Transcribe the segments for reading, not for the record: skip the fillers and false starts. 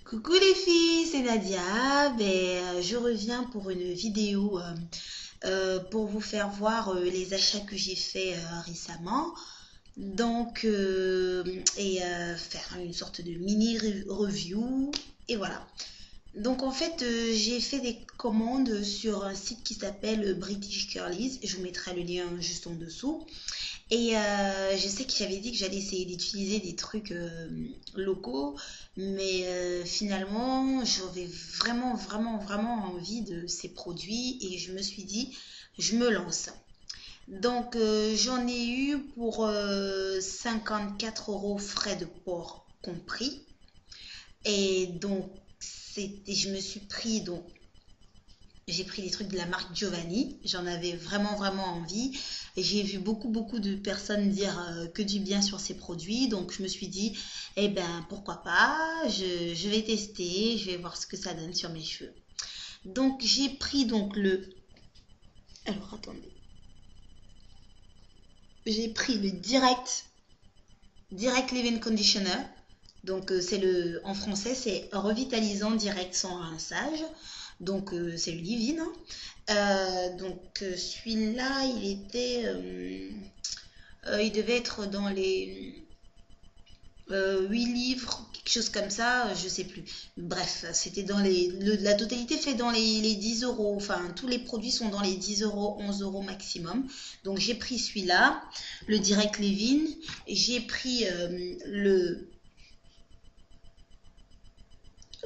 Coucou les filles, c'est Nadia. Je reviens pour une vidéo pour vous faire voir les achats que j'ai fait récemment. Faire une sorte de mini review. Et voilà. Donc en fait, j'ai fait des commandes sur un site qui s'appelle British Curlies. Je vous mettrai le lien juste en dessous. Je sais que j'avais dit que j'allais essayer d'utiliser des trucs locaux, mais finalement, j'avais vraiment envie de ces produits et je me suis dit, je me lance. Donc, j'en ai eu pour 54 euros frais de port compris. Et donc, je me suis pris donc j'ai pris des trucs de la marque Giovanni. J'en avais vraiment envie. Et j'ai vu beaucoup de personnes dire que du bien sur ces produits. Donc, je me suis dit, eh ben, pourquoi pas. Je vais tester. Je vais voir ce que ça donne sur mes cheveux. Donc, j'ai pris donc le... Alors, attendez. J'ai pris le Direct Leave-In Conditioner. Donc, en français, c'est revitalisant direct sans rinçage. Donc, c'est le Livin. Celui-là, il devait être dans les 8 livres, quelque chose comme ça, je sais plus. Bref, c'était dans la totalité fait dans les 10 euros. Enfin, tous les produits sont dans les 10 euros, 11 euros maximum. Donc, j'ai pris celui-là, le Direct Leave-In. J'ai pris le...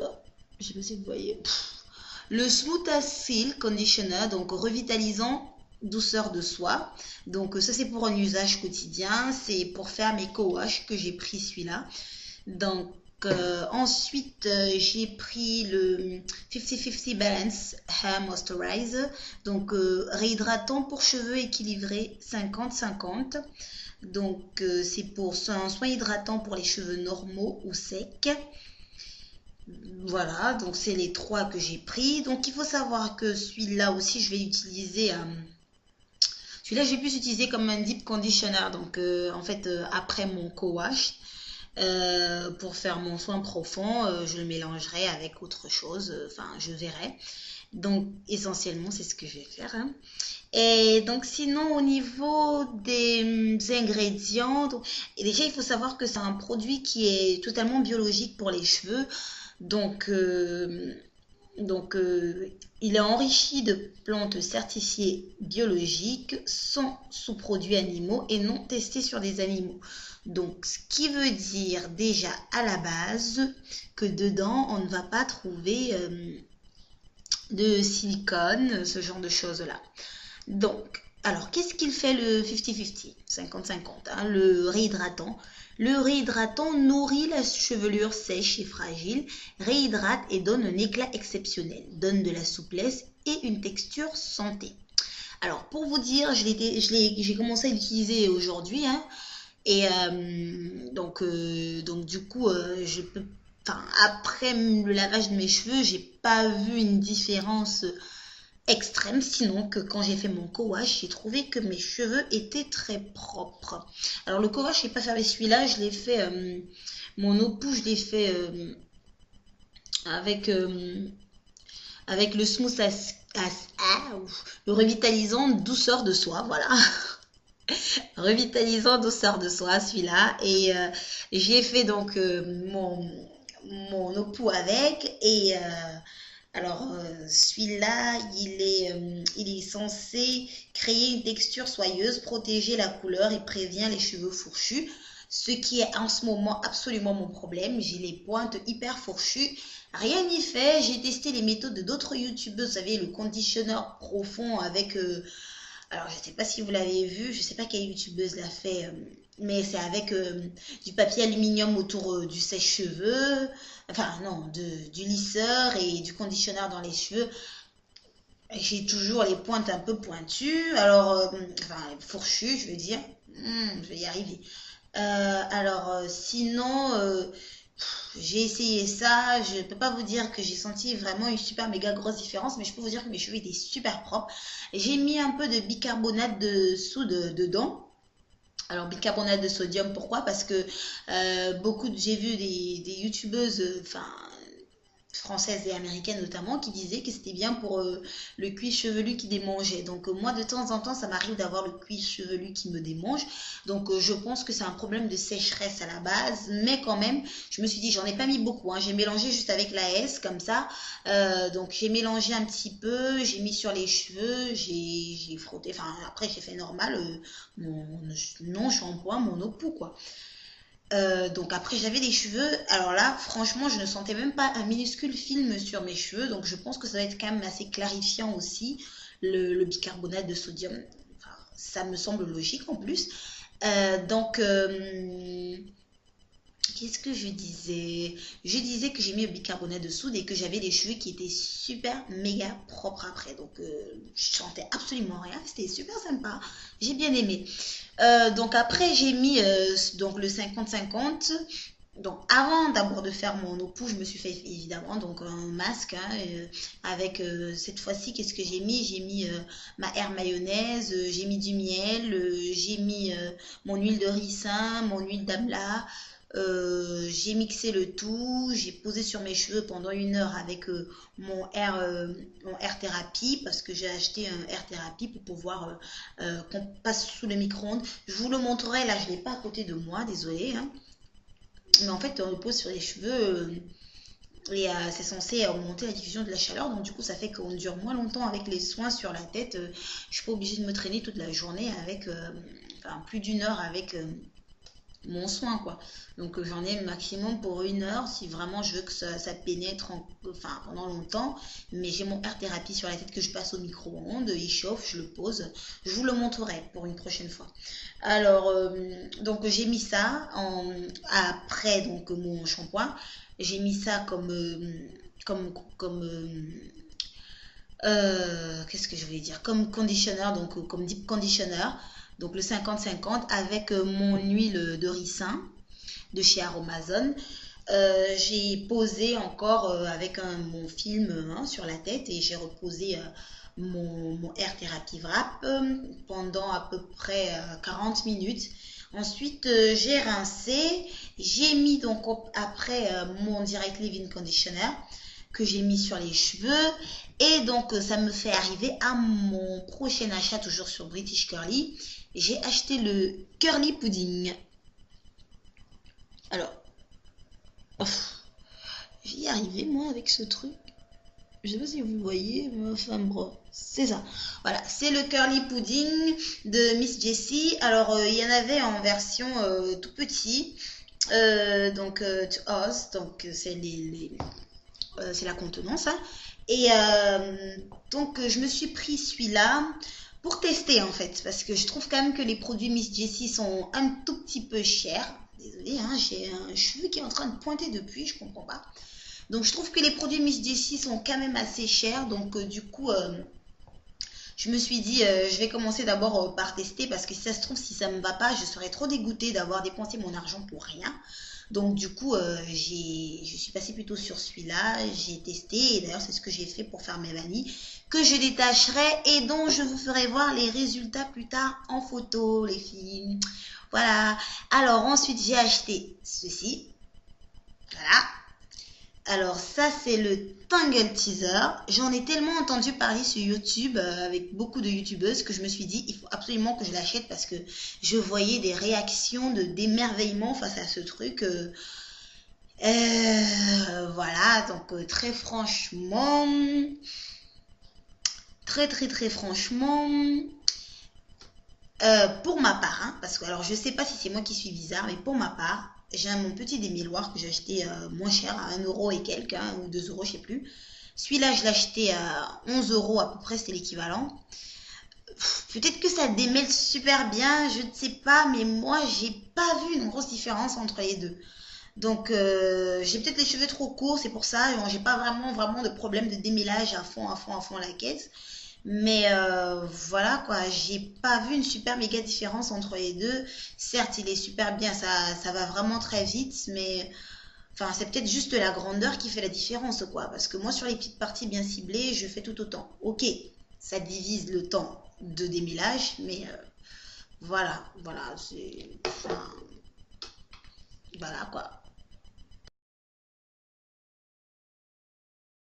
Oh, je sais pas si vous voyez... Le Smooth as Silk Conditioner, donc revitalisant, douceur de soie. Donc ça c'est pour un usage quotidien, c'est pour faire mes co-wash que j'ai pris celui-là. Donc ensuite j'ai pris le 50-50 Balance Hair Moisturizer, donc réhydratant pour cheveux équilibrés 50-50. Donc c'est pour un soin hydratant pour les cheveux normaux ou secs. Voilà, donc c'est les trois que j'ai pris. Donc il faut savoir que celui-là aussi, je vais l'utiliser. Celui-là, je vais plus utiliser comme un deep conditioner. Donc après mon co-wash, pour faire mon soin profond, je le mélangerai avec autre chose. Enfin, je verrai. Donc essentiellement, c'est ce que je vais faire. Hein. Et donc sinon, au niveau des ingrédients, et déjà il faut savoir que c'est un produit qui est totalement biologique pour les cheveux. Donc, il est enrichi de plantes certifiées biologiques, sans sous-produits animaux et non testés sur des animaux. Donc, ce qui veut dire déjà à la base que dedans, on ne va pas trouver de silicone, ce genre de choses-là. Donc, alors, qu'est-ce qu'il fait le 50-50, 50-50, hein, le réhydratant? Le réhydratant nourrit la chevelure sèche et fragile, réhydrate et donne un éclat exceptionnel, donne de la souplesse et une texture santé. Alors, pour vous dire, j'ai commencé à l'utiliser aujourd'hui, hein, et du coup, après le lavage de mes cheveux, j'ai pas vu une différence extrême, sinon que quand j'ai fait mon co-wash, j'ai trouvé que mes cheveux étaient très propres. Alors le co-wash, je n'ai pas fait avec celui-là, je l'ai fait, mon époux, je l'ai fait avec le smooth le revitalisant douceur de soie, voilà. Revitalisant douceur de soie, celui-là. Et j'ai fait donc mon époux avec et... celui-là, il est censé créer une texture soyeuse, protéger la couleur et prévient les cheveux fourchus. Ce qui est en ce moment absolument mon problème. J'ai les pointes hyper fourchues. Rien n'y fait. J'ai testé les méthodes de d'autres youtubeurs. Vous savez, le conditionneur profond avec... alors, je ne sais pas si vous l'avez vu. Je ne sais pas quelle youtubeuse l'a fait. Mais c'est avec du papier aluminium autour du sèche-cheveux, enfin non, du lisseur et du conditionneur dans les cheveux. J'ai toujours les pointes un peu pointues, alors, fourchues, je veux dire. Je vais y arriver. Sinon, j'ai essayé ça. Je ne peux pas vous dire que j'ai senti vraiment une super méga grosse différence, mais je peux vous dire que mes cheveux étaient super propres. J'ai mis un peu de bicarbonate de soude dedans. Alors, bicarbonate de sodium, pourquoi? Parce que j'ai vu des youtubeuses, françaises et américaines notamment, qui disaient que c'était bien pour le cuir chevelu qui démangeait. Donc moi, de temps en temps, ça m'arrive d'avoir le cuir chevelu qui me démange. Donc je pense que c'est un problème de sécheresse à la base. Mais quand même, je me suis dit, j'en ai pas mis beaucoup, hein. J'ai mélangé juste avec la S, comme ça. Donc j'ai mélangé un petit peu, j'ai mis sur les cheveux, j'ai frotté. Enfin, après, j'ai fait normal, mon non-shampoing, mon eau pou, quoi. Donc après j'avais des cheveux, alors là franchement je ne sentais même pas un minuscule film sur mes cheveux, donc je pense que ça va être quand même assez clarifiant aussi, le bicarbonate de sodium. Enfin, ça me semble logique en plus. Donc qu'est-ce que je disais? Je disais que j'ai mis le bicarbonate de soude et que j'avais des cheveux qui étaient super méga propres après. Donc je sentais absolument rien. C'était super sympa. J'ai bien aimé. Donc après j'ai mis donc le 50-50. Donc avant d'abord de faire mon eau pou, je me suis fait évidemment donc un masque, hein, avec cette fois-ci qu'est-ce que j'ai mis? J'ai mis ma air mayonnaise, j'ai mis du miel, j'ai mis mon huile de ricin, mon huile d'amla. J'ai mixé le tout, j'ai posé sur mes cheveux pendant 1 heure avec mon air thérapie, parce que j'ai acheté un air thérapie pour pouvoir qu'on passe sous le micro-ondes. Je vous le montrerai, là je ne l'ai pas à côté de moi, désolé, hein. Mais en fait on le pose sur les cheveux et c'est censé augmenter la diffusion de la chaleur, donc du coup ça fait qu'on dure moins longtemps avec les soins sur la tête. Je suis pas obligée de me traîner toute la journée avec enfin, plus d'1 heure avec mon soin, quoi. Donc j'en ai maximum pour 1 heure si vraiment je veux que ça pénètre enfin, pendant longtemps. Mais j'ai mon air thérapie sur la tête que je passe au micro-ondes, il chauffe, je le pose. Je vous le montrerai pour une prochaine fois. Alors donc j'ai mis ça après donc mon shampoing. J'ai mis ça qu'est-ce que je voulais dire, comme conditionneur, donc comme deep conditioner. Donc le 50-50 avec mon huile de ricin de chez Aromazone. J'ai posé encore avec mon film, hein, sur la tête, et j'ai reposé mon Air Therapy Wrap pendant à peu près 40 minutes. Ensuite, j'ai rincé. J'ai mis donc après mon Direct Leave-In Conditioner que j'ai mis sur les cheveux. Et donc, ça me fait arriver à mon prochain achat, toujours sur British Curly. J'ai acheté le Curly Pudding. Alors, j'y y arriver moi avec ce truc. Je sais pas si vous voyez, mais enfin bon, c'est ça. Voilà, c'est le Curly Pudding de Miss Jessie. Alors, il y en avait en version tout petit. Donc, to us, donc c'est c'est la contenance, hein. Et donc, je me suis pris celui-là pour tester en fait, parce que je trouve quand même que les produits Miss Jessie sont un tout petit peu chers. Désolée, hein, j'ai un cheveu qui est en train de pointer depuis, je comprends pas. Donc je trouve que les produits Miss Jessie sont quand même assez chers. Donc du coup, je me suis dit, je vais commencer d'abord par tester, parce que si ça se trouve, si ça me va pas, je serais trop dégoûtée d'avoir dépensé mon argent pour rien. Donc du coup, je suis passée plutôt sur celui-là, j'ai testé, et d'ailleurs c'est ce que j'ai fait pour faire mes vanilles, que je détacherai et dont je vous ferai voir les résultats plus tard en photo, les filles. Voilà. Alors ensuite, j'ai acheté ceci. Voilà. Alors ça c'est le Tangle Teaser. J'en ai tellement entendu parler sur YouTube avec beaucoup de youtubeuses que je me suis dit il faut absolument que je l'achète, parce que je voyais des réactions d'émerveillement face à ce truc. Voilà, donc très franchement, très franchement, pour ma part, hein, parce que alors je sais pas si c'est moi qui suis bizarre, mais pour ma part, j'ai mon petit démiloir que j'ai acheté moins cher, à 1 € et quelques, hein, ou 2 €, je sais plus. Celui-là, je l'ai acheté à 11 € à peu près, c'était l'équivalent. Peut-être que ça démêle super bien, je ne sais pas, mais moi, j'ai pas vu une grosse différence entre les deux. Donc, j'ai peut-être les cheveux trop courts, c'est pour ça. J'ai pas vraiment de problème de démêlage à fond la caisse. Mais voilà quoi, j'ai pas vu une super méga différence entre les deux. Certes, il est super bien, ça va vraiment très vite, mais enfin, c'est peut-être juste la grandeur qui fait la différence, quoi. Parce que moi, sur les petites parties bien ciblées, je fais tout autant. Ok, ça divise le temps de démêlage, mais voilà, c'est, enfin, voilà quoi.